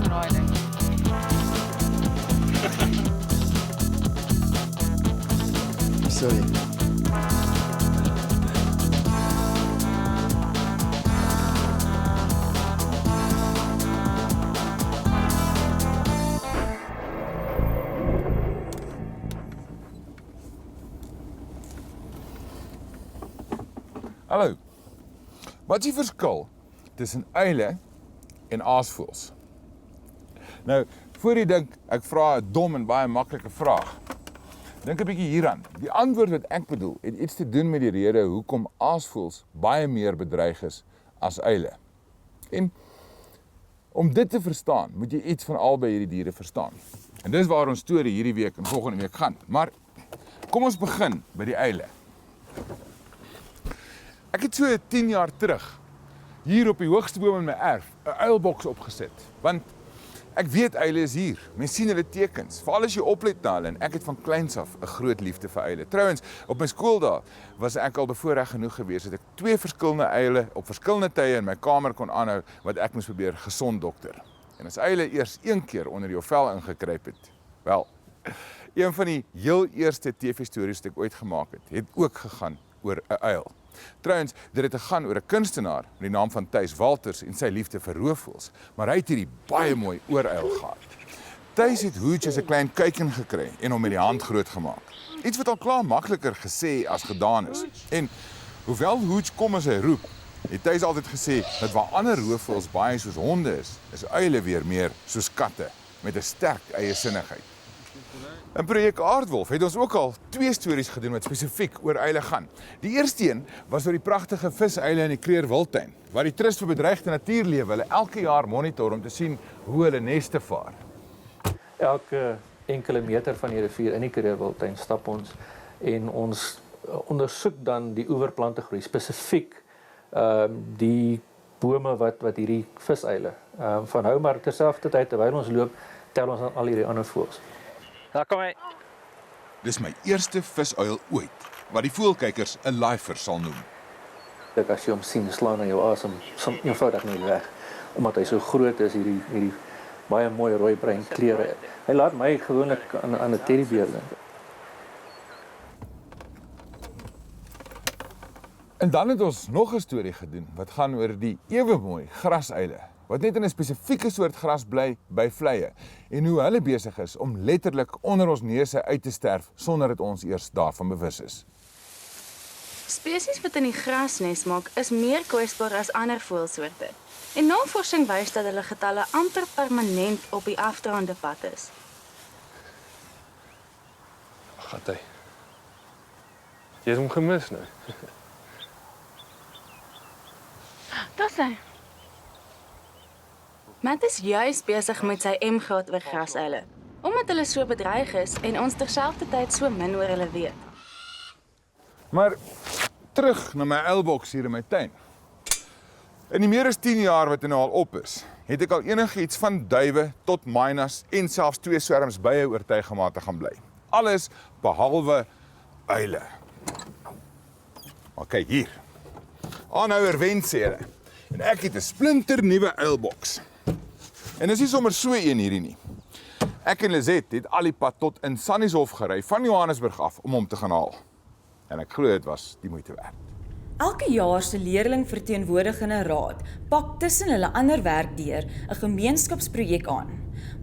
daai ding. Sorry. Hallo. Wat is die verskil tussen uile en aasvoëls? Nou, voor jy dink ek vra 'n dom en baie maklike vraag, dink 'n bietjie hieraan. Die antwoord wat ek bedoel het iets te doen met die rede hoekom aasvoëls baie meer bedreig is as uile. En om dit te verstaan, moet jy iets van albei hierdie diere verstaan. En dis waar ons storie hierdie week en volgende week gaan. Maar kom ons begin by die uile. Ek het so 10 jaar terug hier op die hoogste boom in my erf 'n uilboks opgesit, want ek weet uile is hier. Mens sien hulle tekens, veral as jy oplet na hulle, en ek het van kleins af 'n groot liefde vir uile. Trouwens, op my skooldae was ek al bevoorreg genoeg geweest dat ek 2 verskillende uile op verskillende tye in my kamer kon aanhou wat ek moes probeer gesond dokter. En as uile eers 1 keer onder jou vel ingekruip het, wel, een van die heel eerste TV-stories wat ek ooit gemaak het ook gegaan oor 'n uil. Trouwens, dit het gegaan oor 'n kunstenaar met die naam van Thys Walters en sy liefde vir roofvoëls, maar hy het hierdie baie mooi ooruil gehad. Thys het Hooch as 'n klein kuiken gekry en hom met die hand groot gemaak. Iets wat al klaar makliker gesê as gedaan is. En hoewel Hooch kom as hy roep, het Thys altyd gesê dat waar ander roofvoëls baie soos honde is uile weer meer soos katte met 'n sterk eiesinnigheid. In Projek Aardwolf het ons ook al 2 stories gedoen wat spesifiek oor uile gaan. Die eerste een was oor die pragtige visuile in die Kruger Wildtuin, waar die Trust vir Bedreigde Natuurlewe hulle elke jaar monitor om te sien hoe hulle neste vaar. Elke enkele meter van die rivier in die Kruger Wildtuin stap ons en ons ondersoek dan die oeverplantegroei, spesifiek die bome wat hierdie visuile van hou, maar terselfdertyd terwyl ons loop, tel ons dan al hierdie ander voëls. Daar kom hy. Dis my eerste visuil ooit, wat die voëlkykers 'n lifer sal noem. As jy hom sien, slaan hy jou asem eenvoudig nie weg, omdat hy so groot is, hierdie baie mooi rooi-bruin kleure. Hy laat my gewoonlik aan 'n teddybeer dink. En dan het ons nog 'n storie gedoen wat gaan oor die ewe mooi grasuile, wat net in 'n spesifieke soort gras bly by vleie, en hoe hulle besig is om letterlik onder ons neuse uit te sterf sonder dat ons eers daarvan bewus is. Spesies wat in die grasnes maak, is meer kwesbaar as ander voëlsoorte. En navorsing wys dat hulle getalle amper permanent op die afdraande pad is. Gat hy. Jy het hom gemis nou. Dis hy. Matt is juis besig met sy M-graad oor grasuile, omdat hulle so bedreig is en ons terselfdertyd so min oor hulle weet. Maar terug na my uilboks hier in my tuin. In die meer as 10 jaar wat hy nou al op is, het ek al enigiets van duwe tot mynas en selfs 2 swerms bye oortuig om te gaan bly. Alles behalwe uile. Maar kyk hier. Aanhouer wen sê hulle. En ek het 'n splinter nuwe uilboks. En is nie sommer so een hierdie nie. Ek en Lizet het al die pad tot in Sannieshof gery van Johannesburg af om hom te gaan haal. En ek glo dit was die moeite werd. Elke jaar se leerlingverteenwoordigende raad pak tussen hulle ander werk deur 'n gemeenskapsprojek aan.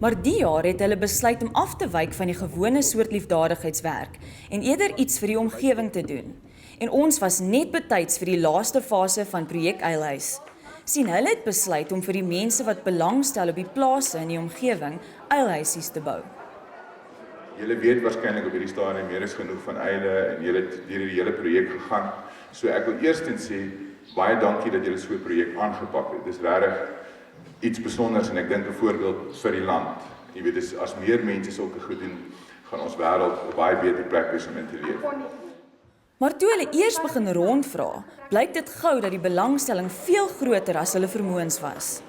Maar die jaar het hulle besluit om af te wyk van die gewone soort liefdadigheidswerk en eerder iets vir die omgewing te doen. En ons was net betyds vir die laaste fase van projek Uilhuis. Sien, hulle het besluit om vir die mense wat belangstel op die plase in die omgewing uilhuisies te bou. Julle weet waarskynlik op hierdie stadium meer is genoeg van uile en julle het deur die hele projek gegaan. So ek wil eerstens sê baie dankie dat julle so 'n projek aangepak het. Dis regtig iets besonders en ek dink 'n voorbeeld vir die land. Jy weet, as meer mense sulke goed doen, gaan ons wêreld 'n baie beter plek wees om in te leef. Maar toe hulle eers begin rondvra, blyk dit gou dat die belangstelling veel groter as hulle vermoëns was.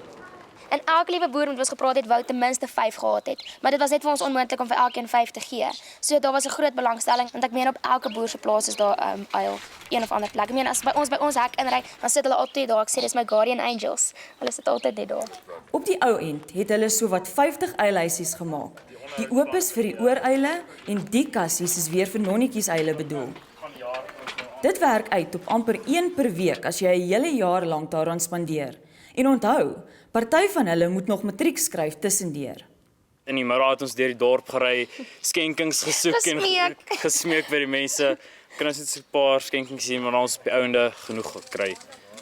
En elke liewe boer met ons gepraat het, wou ten minste 5 gehad het. Maar dit was net vir ons onmoontlik om vir elkeen 5 te gee. So daar was 'n groot belangstelling, want ek meen op elke boer se plaas is daar uil, een of ander plek. Ek meen as by ons hek inry, dan sit hulle altyd daar. Ek sê dis my guardian angels. Hulle sit altyd net daar. Op die ou end het hulle sowat 50 uilhuisies gemaak. Die oop is vir die ooreile en die kassies is weer vir nonnetjies eile bedoel. Dit werk uit op amper 1 per week as jy 'n hele jaar lank daaraan spandeer. En onthou, party van hulle moet nog matriek skryf tussendeur. In die middag het ons deur die dorp gery, skenkings gesoek en gesmeek by die mense. Kan ons net 'n paar skenkings sien, maar ons op die ouende genoeg gekry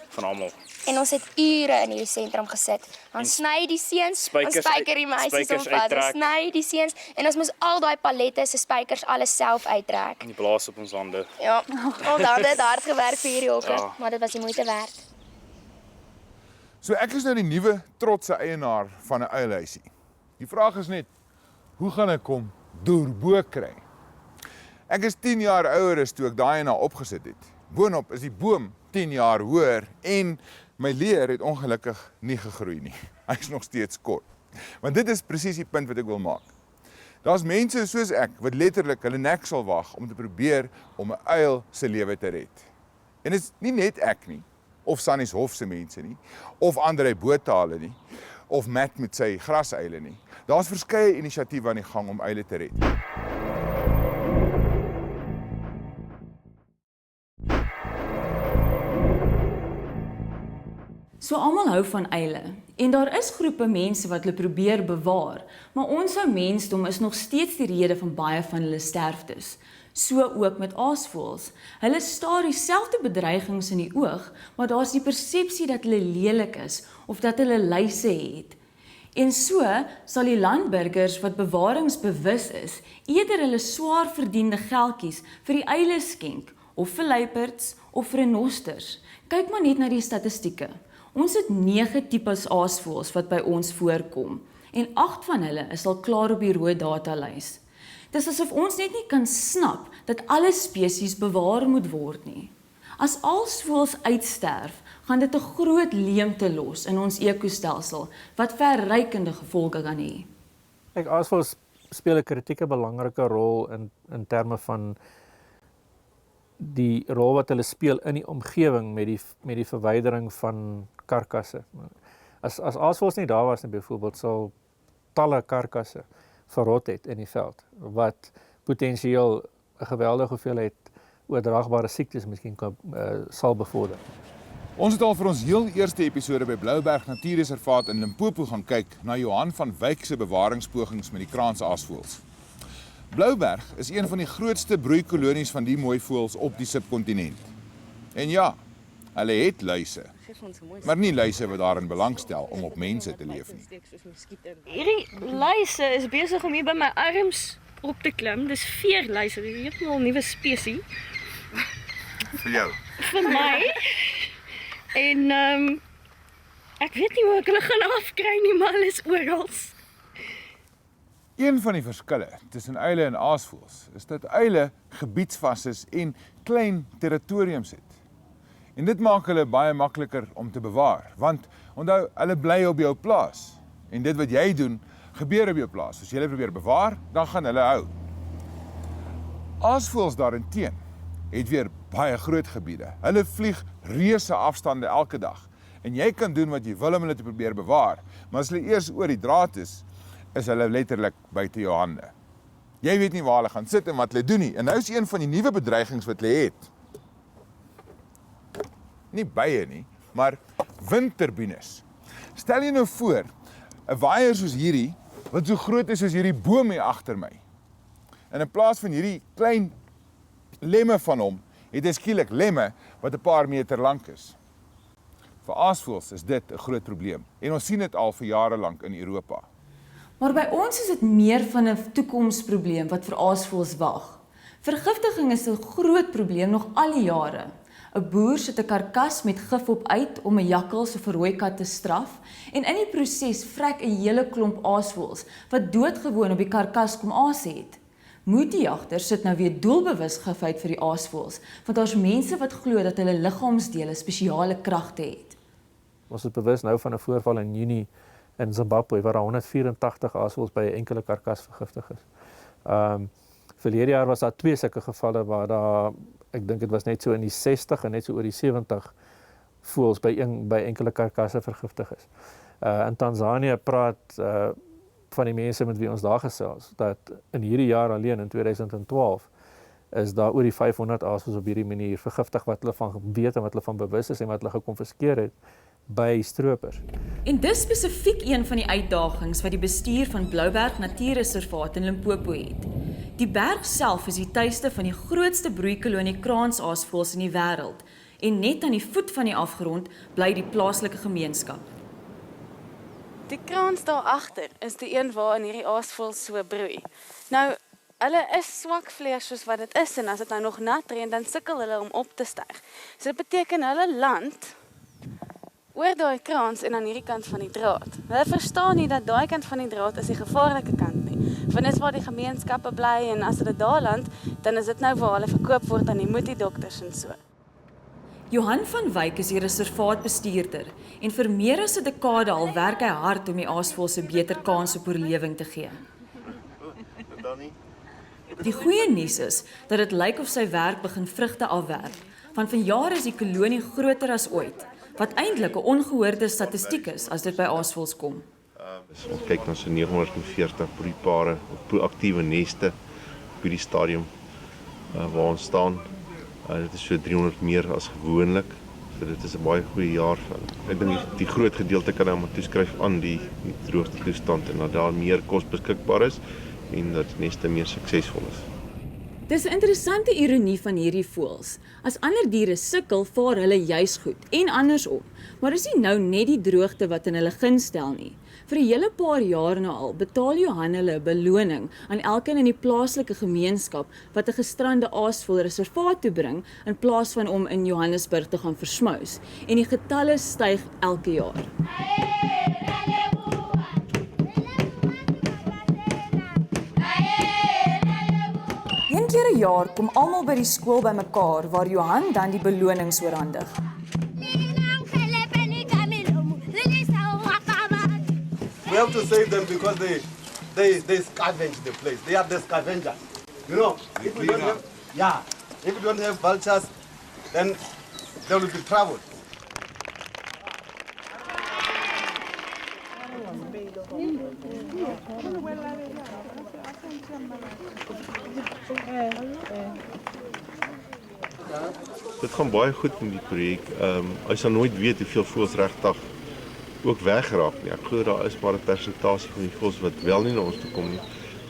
van almal. En ons het ure in hierdie sentrum gesit. Dan sny die seuns, dan spyker die meisies om vat, sny die seuns en ons moes al daai pallette se spykers alles self uittrek. En die blaas op ons hande. Ja, al dan het hard gewerk vir hierdie hokke, maar dit was die moeite werd. So ek is nou die nuwe trotse eienaar van 'n uilhuisie. Die vraag is net, hoe gaan ek hom deurbo kry? Ek is 10 jaar ouer as toe ek daai ena opgesit het. Boonop is die boom 10 jaar hoër en my leer het ongelukkig nie gegroei nie. Hy is nog steeds kort. Want dit is presies die punt wat ek wil maak. Daar's mense soos ek wat letterlik hulle nek sal wag om te probeer om 'n uil se lewe te red. En dit is nie net ek nie, of Sannies Hof se mense nie, of Andre Botha nie, of Matt met sy grasuile nie. Daar's verskeie inisiatiewe aan die gang om uile te red. So almal hou van uile en daar is groepe mense wat hulle probeer bewaar, maar ons ou mensdom is nog steeds die rede van baie van hulle sterftes. So ook met aasvoëls. Hulle staar dieselfde bedreigings in die oog, maar daar's die persepsie dat hulle lelik is of dat hulle luise het. En so sal die landburgers wat bewaringsbewus is, eerder hulle swaar verdiende geldjies vir die uile skenk, of vir luiperds, of vir renosters. Kyk maar net na die statistieke. Ons het 9 tipes aasvoëls wat by ons voorkom, en 8 van hulle is al klaar op die rooi datalys. Dis asof ons net nie kan snap dat alle spesies bewaar moet word nie. As aasvoëls uitsterf, gaan dit 'n groot leemte los in ons ekostelsel wat verrykende gevolge kan hê. Kyk, aasvoëls speel 'n kritieke belangrike rol in terme van die rol wat hulle speel in die omgewing met die verwydering van karkasse. As aasvoëls nie daar was nie, byvoorbeeld sal talle karkasse verrot het in die veld, wat potensieel 'n geweldige hoeveelheid oordraagbare siektes miskien sal bevorder. Ons het al vir ons heel eerste episode by Blouberg Natuurreservaat in Limpopo gaan kyk na Johan van Wyk se bewaringspogings met die kraansaasvoëls. Blouberg is een van die grootste broeikolonies van die mooi voëls op die subkontinent. En ja, hulle het luise, maar nie luise wat daarin belangstel om op mense te leef nie. Hierdie luise is besig om hier by my arms op te klim. Dis veerluise, dit is heeltemal 'n nuwe spesies Vir jou. vir my. En ek weet nie hoe ek hulle gaan afkry nie, maar hulle is oral. Een van die verskille tussen uile en aasvoëls is dat uile gebiedsvas is en klein territoriums het. En dit maak hulle baie makliker om te bewaar, want onthou, hulle bly op jou plaas. En dit wat jy doen, gebeur op jou plaas. As jy hulle probeer bewaar, dan gaan hulle hou. Aasvoëls daarenteen het weer baie groot gebiede. Hulle vlieg reuse afstande elke dag. En jy kan doen wat jy wil om hulle te probeer bewaar, maar as hulle eers oor die draad is hulle letterlik buite jou hande. Jy weet nie waar hulle gaan sit en wat hulle doen nie. En nou is een van die nuwe bedreigings wat hulle het. Nie bye nie, maar windturbines. Stel jy nou voor, 'n waaier soos hierdie, wat so groot is soos hierdie boom hier agter my. En in plaas van hierdie klein lemme van hom, het hy skielik lemme wat 'n paar meter lank is. Vir aasvoëls is dit 'n groot probleem. En ons sien dit al vir jare lank in Europa. Maar by ons is dit meer van 'n toekomsprobleem wat vir aasvoëls wag. Vergiftiging is 'n groot probleem nog al die jare. 'n Boer sit 'n karkas met gif op uit om 'n jakkals of 'n rooi kat te straf en in die proses vrek 'n hele klomp aasvoëls wat doodgewoon op die karkas kom aas het. Moetiejagters sit nou weer doelbewus gif uit vir die aasvoëls, want daar's mense wat glo dat hulle liggaamsdele spesiale kragte het. Ons is bewus nou van 'n voorval in Junie in Zimbabwe waar daar 184 aasvoëls by 'n enkele karkas vergiftig is. Verlede jaar was daar 2 sulke gevalle waar daar, ek dink dit was net so in die 60 en net so oor die 70 voëls by enkele karkasse vergiftig is. In Tanzanië praat van die mense met wie ons daar gesels, dat in hierdie jaar alleen in 2012 is daar oor die 500 aasvoëls op hierdie manier vergiftig wat hulle van weet en wat hulle van bewus is en wat hulle gekonfiskeer het by stroopers. En dis spesifiek een van die uitdagings wat die bestuur van Blouberg Natuurreservaat in Limpopo het. Die berg self is die tuiste van die grootste broeikolonie kraansaasvoëls in die wêreld en net aan die voet van die afgrond bly die plaaslike gemeenskap. Die kraans daar agter is die een waarin hierdie aasvoëls so broei. Nou, hulle is swak vlees soos wat dit is en as dit nou nog nat reën dan sukkel hulle om op te styg. So dit beteken hulle land oor daai kraans en aan hierdie kant van die draad. Hulle verstaan nie dat daai kant van die draad is die gevaarlike kant nie. Want dis waar die gemeenskappe bly en as hulle daar land, dan is dit nou waar hulle verkoop word aan die moetiedokters en so. Johan van Wyk is die reservaatbestuurder en vir meer as 'n dekade al werk hy hard om die aasvoëls 'n beter kans op oorlewing te gee. Die goeie nuus is dat dit lyk of sy werk begin vrugte afwerp, want vanjaar is die kolonie groter as ooit, wat eintlik 'n ongehoorde statistiek is as dit by aasvoëls kom. Ons kyk na so 940 broeipare of aktiewe neste op hierdie stadium waar ons staan. Dit is so 300 meer as gewoonlik. So dit is 'n baie goeie jaar. Ek dink die groot gedeelte kan nou maar toeskryf aan die droogte toestand en dat daar meer kos beskikbaar is en dat neste meer suksesvol is. Dis 'n interessante ironie van hierdie voëls. As ander diere sukkel, vaar hulle juis goed en andersom. Maar dis nie nou net die droogte wat in hulle gun stel nie. Vir 'n hele paar jaar nou al betaal Johan hulle 'n beloning aan elkeen in die plaaslike gemeenskap wat 'n gestrande aasvoël reservaat toe bring in plaas van om in Johannesburg te gaan versmous. En die getalle styg elke jaar. Een keer 'n jaar kom almal by die skool bymekaar waar Johan dan die belonings oorhandig. We have to save them because they scavenge the place. They are the scavengers. You know, if we don't have, if we don't have vultures, then there will be trouble. Dit gaan baie goed met die projek. Hy sal nooit weet hoeveel voëls regtig ook weggeraak nie. Ek glo daar is maar 'n persentasie van die voëls wat wel nie na ons toe kom nie.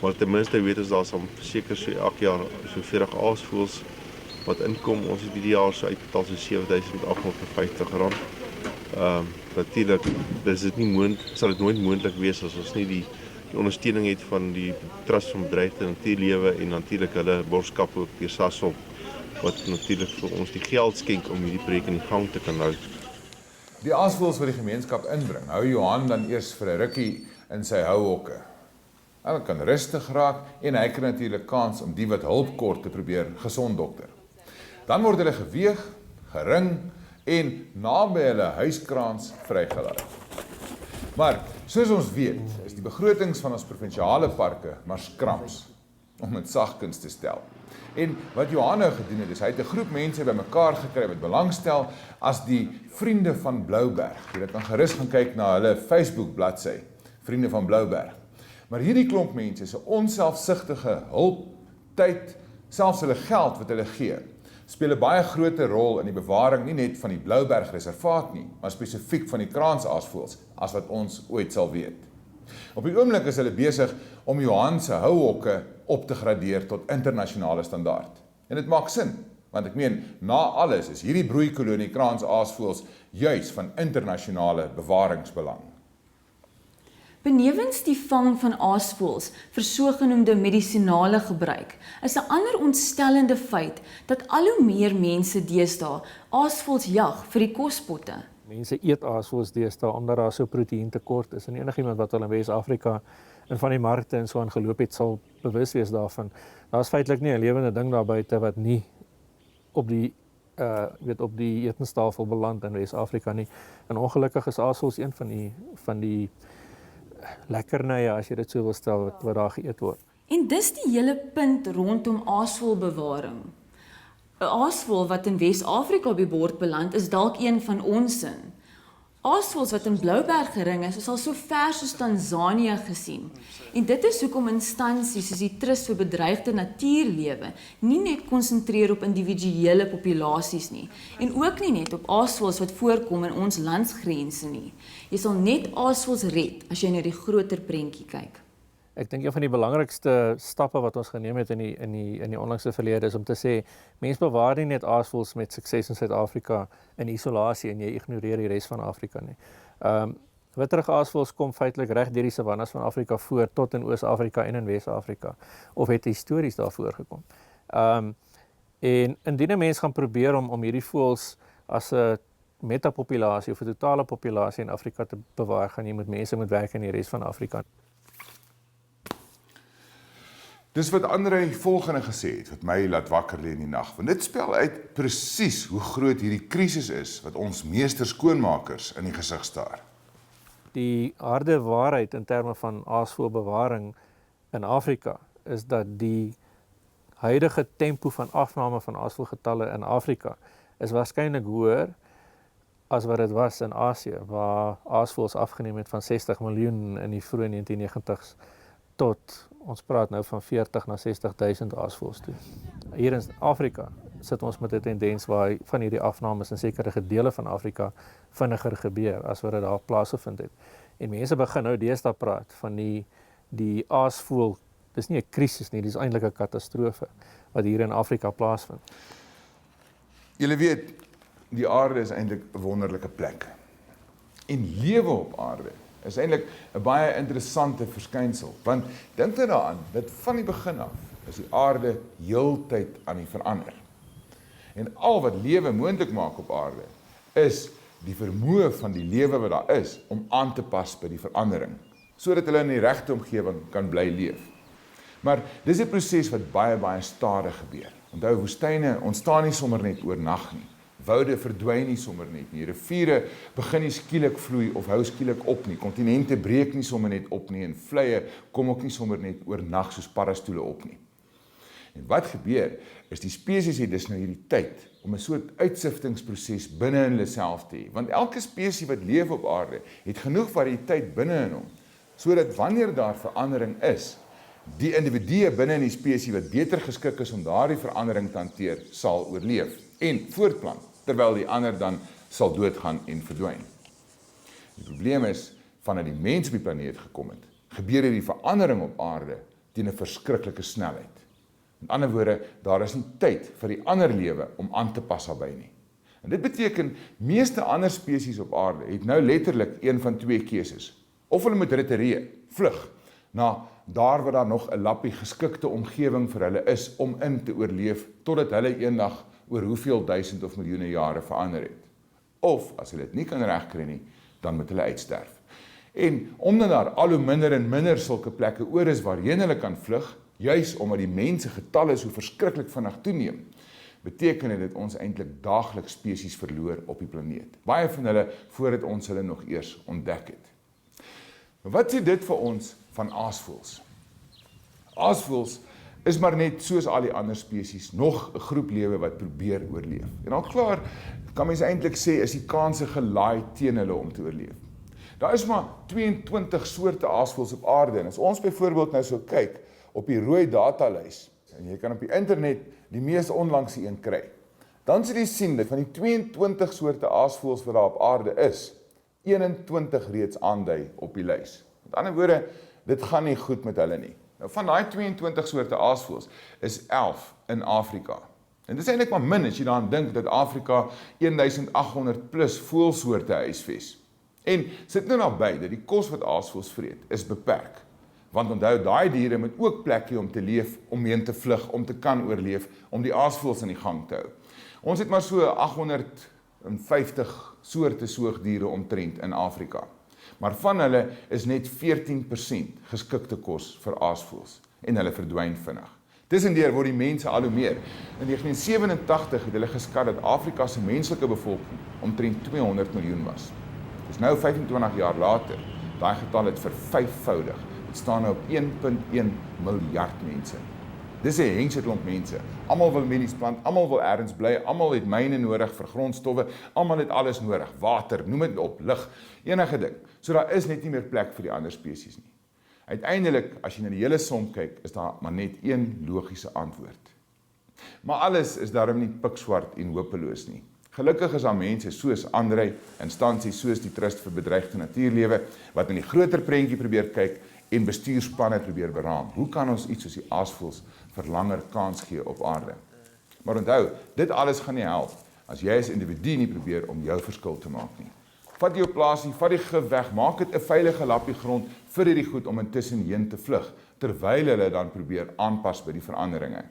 Maar ten minste weet ons daar sal seker so elke jaar so 40 aasvoëls wat inkom. Ons het hierdie jaar so uitbetaal so R7.850. Natuurlik sal dit nooit moontlik wees as ons nie die ondersteuning het van die Trust van Bedreigde Natuurlewe en natuurlik hulle borgskap ook deur Sasol wat natuurlik vir ons die geld skenk om hierdie projek in die gang te kan hou. Die aasvoëls wat die gemeenskap inbring, hou Johan dan eers vir 'n rukkie in sy houhokke. Hulle kan rustig raak en hy kry natuurlik kans om die wat hulp kort te probeer gesond dokter. Dan word hulle geweeg, gering en naby hulle huiskraans vrygelaat. Maar soos ons weet, is die begrotings van ons provinsiale parke maar skrams, om dit sagkens te stel. En wat Johan nou gedoen het, is hy het 'n groep mense bymekaar gekry wat belangstel as die Vriende van Blouberg. Jy kan gerus gaan kyk na hulle Facebook bladsy, Vriende van Blouberg. Maar hierdie klomp mense is 'n onselfsugtige hulp, tyd, selfs hulle geld wat hulle gee, speel 'n baie groot rol in die bewaring nie net van die Blouberg reservaat nie, maar spesifiek van die kraansaasvoëls, as wat ons ooit sal weet. Op die oomblik is hulle besig om Johan se houhokke op te gradeer tot internasionale standaard. En dit maak sin, want ek meen, na alles is hierdie broeikolonie kraansaasvoëls juis van internasionale bewaringsbelang. Benewens die vang van aasvoëls vir sogenaamde medisinale gebruik, is 'n ander ontstellende feit dat al hoe meer mense deesdae aasvoëls jag vir die kospotte. Mense eet aasvoëls deesdae omdat daar so proteïentekort is en enigiemand wat al in Wes-Afrika en van die markte en so aangeloop het sal bewus wees daarvan. Daar's feitelik nie 'n lewende ding daar buite wat nie op die op die etenstafel beland in Wes-Afrika nie. En ongelukkig is aasvoëls een van die lekkernye, as jy dit so wil stel, wat daar geëet word. En dis die hele punt rondom aasvoëlbewaring. 'n Aasvoël wat in Wes-Afrika op die bord beland, is dalk een van ons in. Aasvoëls wat in Blouberggering is al so ver soos Tanzanië gesien. En dit is hoekom instansies soos die Trust vir Bedreigde Natuurlewe nie net konsentreer op individuele populasies nie, en ook nie net op aasvoëls wat voorkom in ons landsgrense nie. Jy sal net aasvoëls red as jy na die groter prentjie kyk. Ek dink een van die belangrikste stappe wat ons geneem het in die onlangse verlede is om te sê, mense bewaar nie net aasvoëls met sukses in Suid-Afrika in isolasie en jy ignoreer die res van Afrika nie. Witterige aasvoëls kom feitelik reg deur die savannas van Afrika voor tot in Oos-Afrika en in Wes-Afrika, of het histories daarvoor gekom. En indien 'n mens gaan probeer om hierdie voëls as 'n metapopulasie of 'n totale populasie in Afrika te bewaar, gaan jy met mense moet werk in die res van Afrika. Dis wat André volgende gesê het, wat my laat wakker lê in die nag. Want dit spel uit presies hoe groot hierdie krisis is wat ons meester skoonmakers in die gesig staar. Die harde waarheid in terme van aasvoëlbewaring in Afrika is dat die huidige tempo van afname van aasvoëlgetalle in Afrika is waarskynlik hoër as wat dit was in Asië, waar aasvoëls afgeneem het van 60 miljoen in die vroeë 1990s tot, ons praat nou van 40 na 60.000 aasvoëls toe. Hier in Afrika sit ons met 'n tendens waar van hierdie afnames in sekere gedele van Afrika vinniger gebeur as wat dit daar plaasgevind het. En mense begin nou deesdae praat van die aasvoël, dis nie 'n krisis nie, dis eintlik 'n katastrofe wat hier in Afrika plaasvind. Julle weet, die aarde is eintlik 'n wonderlike plek. En lewe op aarde is eintlik 'n baie interessante verskynsel, want dink nou daaraan dat van die begin af is die aarde heeltyd aan die verander. En al wat lewe moontlik maak op aarde is die vermoë van die lewe wat daar is om aan te pas by die verandering, sodat hulle in die regte omgewing kan bly leef. Maar dis 'n proses wat baie stadig gebeur. Onthou, woestyne ontstaan nie sommer net oornag nie. Woude verdwyn nie sommer net nie. Riviere begin nie skielik vloei of hou skielik op nie. Kontinente breek nie sommer net op nie en vlei kom ook nie sommer net oornag soos paddastoele op nie. En wat gebeur is die spesies het dus nou hierdie tyd om 'n soort uitsiftingsproses binne in hulle self te hê. Want elke spesies wat leef op aarde het genoeg variëteit binne in hom, sodat wanneer daar verandering is, die individue binne in die spesies wat beter geskik is om daardie verandering te hanteer, sal oorleef en voortplant, terwyl die ander dan sal doodgaan en verdwyn. Die probleem is, vanaf die mens op die planeet gekom het, gebeur hierdie verandering op aarde teen 'n verskriklike snelheid. Met ander woorde, daar is nie tyd vir die ander lewe om aan te pas daarbey nie. En dit beteken, meeste ander spesies op aarde het nou letterlik een van twee keuses. Of hulle moet retireer, vlug, na daar waar daar nog 'n lappie geskikte omgewing vir hulle is om in te oorleef, totdat hulle eendag oor hoeveel duisend of miljoene jare verander het. Of, as hulle dit nie kan regkry nie, dan moet hulle uitsterf. En omdat daar al hoe minder en minder sulke plekke oor is waarheen hulle kan vlug, juis omdat die mense getalle so verskriklik vinnig toeneem, beteken dit ons eintlik daagliks spesies verloor op die planeet. Baie van hulle voordat ons hulle nog eers ontdek het. Maar wat sê dit vir ons van aasvoëls? Aasvoëls is maar net soos al die ander spesies nog 'n groep lewe wat probeer oorleef. En al klaar kan mens eintlik sê is die kanse gelaai teen hulle om te oorleef. Daar is maar 22 soorte aasvoëls op aarde en as ons byvoorbeeld nou so kyk op die rooi datalys en jy kan op die internet die mees onlangse een kry, dan sal jy sien dat van die 22 soorte aasvoëls wat daar op aarde is, 21 reeds aandui op die lys. Met ander woorde, dit gaan nie goed met hulle nie. Nou van daai 22 soorte aasvoëls is 11 in Afrika. En dit is eintlik maar min as jy daaraan dink dat Afrika 1800 plus voëlsoorte huisves. En sit nou naby dat die kos wat aasvoëls vreet is beperk. Want onthou, daai diere moet ook plek hê om te leef, om heen te vlug, om te kan oorleef, om die aasvoëls in die gang te hou. Ons het maar so 850 soorte soogdiere omtrent in Afrika. Maar van hulle is net 14% geskikte kos vir aasvoëls en hulle verdwyn vinnig. Tussendeur word die mense al hoe meer. In 1987 het hulle geskat dat Afrika se menslike bevolking omtrent 200 miljoen was. Dis nou 25 jaar later Daai getal het vervyfvoudig. Dit staan nou op 1,1 miljard mense. Dis 'n hengse klomp mense. Almal wil mielies plant, almal wil ergens bly, almal het myne nodig vir grondstowwe, almal het alles nodig, water, noem dit op, lig, enige ding. So daar is net nie meer plek vir die ander spesies nie. Uiteindelik, as jy na die hele som kyk, is daar maar net een logiese antwoord. Maar alles is daarom nie pikswart en hopeloos nie. Gelukkig is daar mense soos Andrei, instansies soos die Trust vir Bedreigde Natuurlewe, wat in die groter prentjie probeer kyk en bestuursplanne probeer beraam. Hoe kan ons iets soos die aasvoëls vir langer kans gee op aarde? Maar onthou, dit alles gaan nie help as jy as individu nie probeer om jou verskil te maak nie. Vat jou plaasie, vat die gif weg, maak dit 'n veilige lappie grond vir hierdie goed om intussen heen te vlug, terwyl hulle dan probeer aanpas by die veranderinge.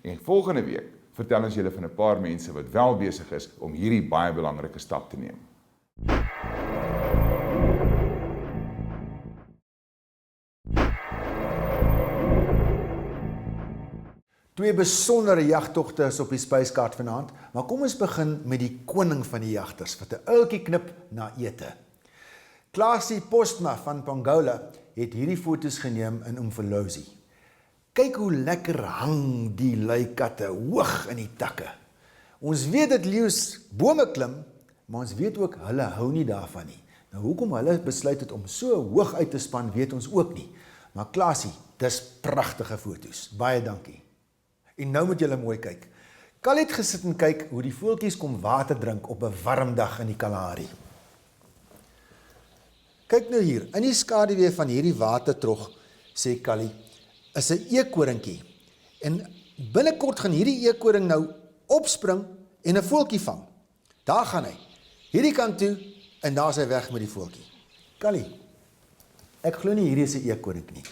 En volgende week vertel ons julle van 'n paar mense wat wel besig is om hierdie baie belangrike stap te neem. Twee besondere jagtogte is op die spyskaart vanaand, maar kom ons begin met die koning van die jagters, wat 'n uiltjie knip na ete. Klasie Postma van Pongola het hierdie foto's geneem in Umfolozi. Kyk hoe lekker hang die luikatte hoog in die takke. Ons weet dat leeu's bome klim, maar ons weet ook hulle hou nie daarvan nie. Nou hoekom hulle besluit het om so hoog uit te span, weet ons ook nie. Maar Klasie, dis pragtige foto's. Baie dankie. En nou moet julle mooi kyk. Kal het gesit en kyk hoe die voeltjies kom water drink op 'n warm dag in die Kalahari. Kyk nou hier, in die skaduwee van hierdie watertrog, sê Callie, is 'n eekoringkie. En binnekort gaan hierdie eekoring nou opspring en 'n voeltjie vang. Daar gaan hy. Hierdie kant toe en daar is hy weg met die voeltjie. Callie, ek glo nie hierdie is 'n eekoring nie.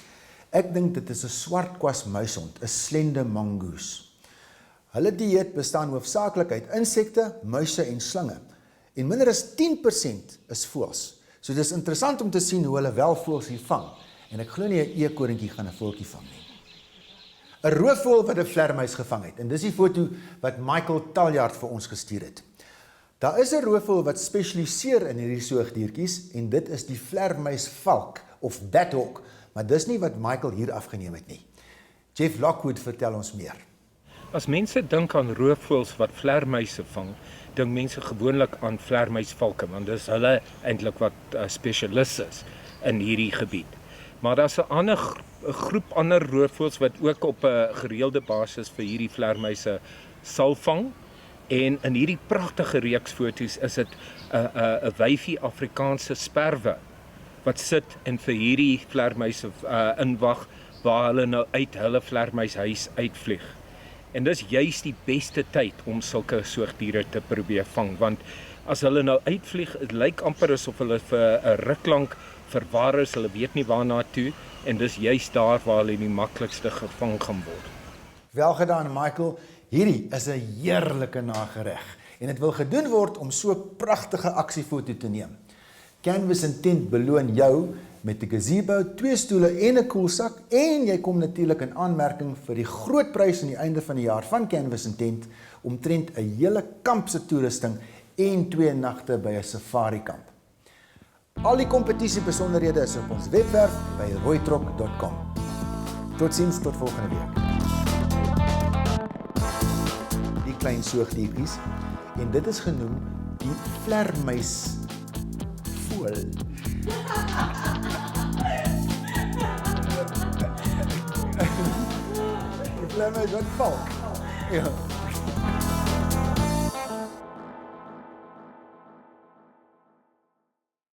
Ek dink dit is 'n swartkwas muishond, 'n slende mongoose. Hulle dieet bestaan hoofsaaklik uit insekte, muise en slinge. En minder as 10% is voëls. So dis interessant om te sien hoe hulle wel voëls hier vang. En ek glo nie 'n eekoringkie gaan 'n voeltjie vang nie. 'n Roofvoël wat 'n vlermuis gevang het. En dis die foto wat Michael Taljard vir ons gestuur het. Daar is 'n roofvoël wat spesialiseer in hierdie soogdiertjies en dit is die vlermuisvalk of bathawk. Maar dis nie wat Michael hier afgeneem het nie. Jeff Lockwood vertel ons meer. As mense dink aan roofvoëls wat vlermuise vang, dink mense gewoonlik aan vlermuisvalke, want dis hulle eintlik wat spesialis is in hierdie gebied. Maar daar's 'n groep ander roofvoëls wat ook op 'n gereelde basis vir hierdie vlermuise sal vang. En in hierdie pragtige reeks foto's is dit 'n wyfie Afrikaanse sperwe wat sit en vir hierdie vlermuise inwag waar hulle nou uit hulle vlermuishuis uitvlieg. En dis juist die beste tyd om sulke soogdiere te probeer vang, want as hulle nou uitvlieg, dit lyk amper asof hulle vir 'n ruk lank verwar is, hulle weet nie waarna toe, en dis juist daar waar hulle die maklikste gevang gaan word. Wel gedaan, Michael. Hierdie is 'n heerlike nagereg en dit wil gedoen word om so 'n pragtige aksiefoto te neem. Canvas and Tint beloon jou met 'n gazebo, 2 stoele en 'n koelsak en jy kom natuurlik in aanmerking vir die groot prys aan die einde van die jaar van Canvas and Tint, omtrent 'n hele kamp se toerusting en 2 nagte by 'n safari kamp. Al die kompetisie besonderhede is op ons webwerf by rooitrok.com. Totsiens, tot volgende week. Die klein soogdiertjies en dit is genoem die vlermuis voël. Die vlermuis wat valk. Ja.